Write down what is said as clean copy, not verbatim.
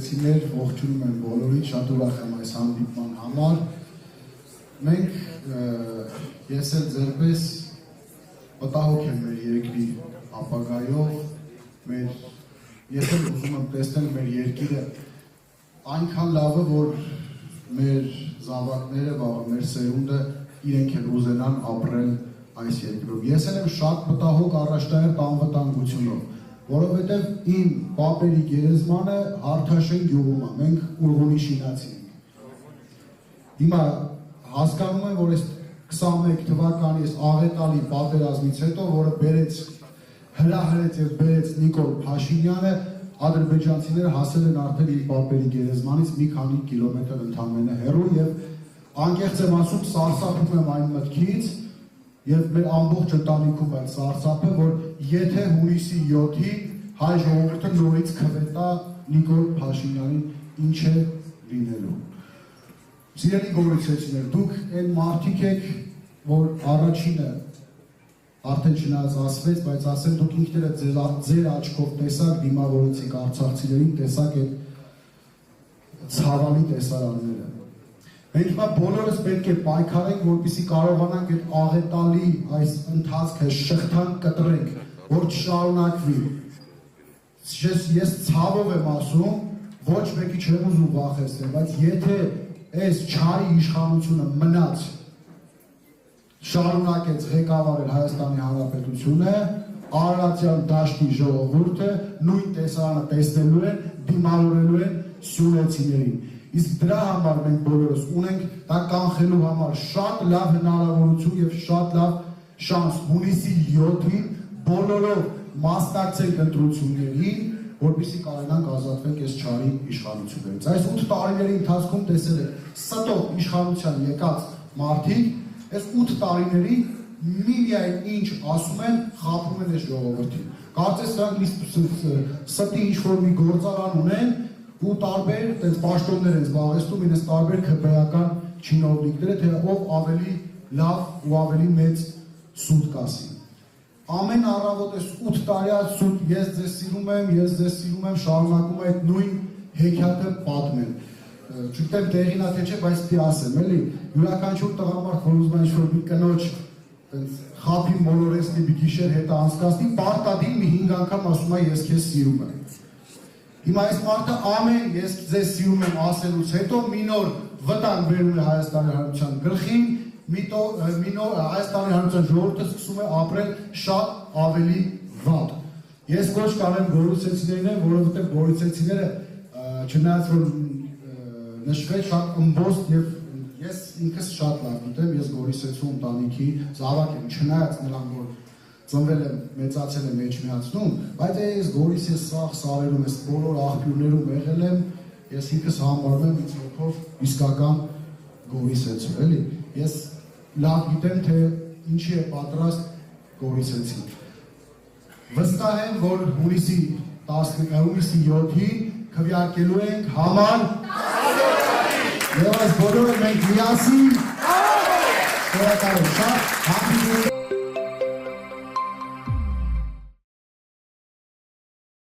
գորիսեցիներ, ողջունում եմ բոլորին, շատ ուրախ եմ այս հանդիպման համար։ Մենք ես էլ ձերպես մտահոգ եմ մեր երկրի ապագայով, ես էլ ուզում եմ տեսնել մեր երկիրը այնքան լավը, որ մեր զավակները, մեր սերունդը իրենք են ուզենան ապրել այս երկրում։ Ես էլ եմ շատ մտահոգ առաջնահերթ անվտանգությունով, որովհետև իմ պապերի գերեզմանը Հարթաշեն գյուղում է, մենք Ուրգունի շինացի ենք։ Հիմա հասկանում եմ, որ այս 21 թվականի այս աղետալի պատերազմից հետո, որը հրահրեց և բերեց Նիկոլ Փաշինյանը, ադրբեջանցիները հասել են արդեն իմ պապերի գերեզմանից մի քանի կիլոմետր ընդամենը հեռու և անկեղծ եմ ասում, սարսափում եմ այն մտքից և մեր ամբողջ ընտանիքում այդ սարսափը, որ եթե հունիսի 7-ին հայ ժողովուրդը նորից քվետա Նիկոլ Փաշինյանին, ինչ է լինելու։ Սիրելի գորիսեցիներ, դուք այն մարդիկ եք, որ առաջինը արդեն չնայած ասվեց, բայց ասեմ դուք ինքներդ ձեր աչքով տեսաք, դիմավորեցիք արցախցիներին, տեսաք այդ ցավալի տեսարանները։ Մենք հիմա բոլորս պետք է պայքարենք, որպեսզի կարողանանք այդ աղետալի այս ընթացքը շղթան կտրենք, որ չշարունակվի։ Ես ցավով եմ ասում, ոչ մեկի չեմ ուզում վախեցնել, բայց եթե այս չարի իշխանությունը մնաց շարունակեց ղեկավարել Հայաստանի Հանրապետությունը, Արարատյան դաշտի ժողովուրդը նույն տեսարանը տեսնելու են, դիմավորելու են սյունեցիներին։ Իսկ դրա համար մենք բոլորս ունենք դա կանխելու համար շատ լավ հնարավորություն և շատ լավ շանս հունիսի 7-ին բոլորով մասնակցենք ընտրություններին, որպեսզի կարողանանք ազատվենք այս չարի իշխանություններից։ Այս 8 տարիների ընթացքում տեսել եք ստող իշխանության եկած մարդիկ այս 8 տարիների միմիայն ինչ ասում են, խաբում են այս ժողովրդին։ Կարծես նրանք ստի ինչ-որ մի գործարան ունեն ու տարբեր պաշտոններ են զբաղեցնում իրենց տարբեր քպեական չինովնիկները, թե ով ավելի լավ ու ավելի մեծ սուտ կասի։ Ամեն առավոտ այս 8 տարյա սուտ ես ձեզ սիրում եմ, շարունակում այդ նույն հեքիաթը պատմել։ Չգիտեմ տեղին է թե չէ, բայց պիտի ասեմ, էլի, յուրաքանչյուր տղամարդ, որ ուզում է ինչ-որ մի կնոջ խաբի մոլորեցնի, մի գիշեր հետը անցկացնի, պարտադիր մի 5 անգամ ասում է ես քեզ սիրում եմ։ Հիմա այս մարդը ամեն ես ձեզ սիրում եմ ասելուց հետո մի նոր վտանգ բերում է Հայաստանի Հանրապետության գլխին, մի նոր Հայաստանի Հանրապետության ժողովուրդը սկսում է ապրել շատ ավելի վատ։ Ես ոչ կանեմ գորիսեցիներն են, որովհետև գորիսեցիները չնայած որ նշվել շատ ըմբոստ և ես ինքս շատ լավ գիտեմ, ես գորիսեցու ընտանիքի զավակ եմ, չնայած նրան, որ ծնվել եմ, մեծացել եմ Էջմիածնում, բայց ես Գորիսի սաղ սարերում, ես բոլոր աղբյուրներում եղել եմ, ես ինքս համարում եմ ինձ հոգով իսկական գորիսեցու, էլի, ես լավ գիտեմ, թե ինչի է պատրաստ գորիսեցին։ Վստահ եմ, որ հունիսի 7-ին քվեարկելու ենք համար և այս բոլորը մենք միասին շնորհակալ եմ շատ,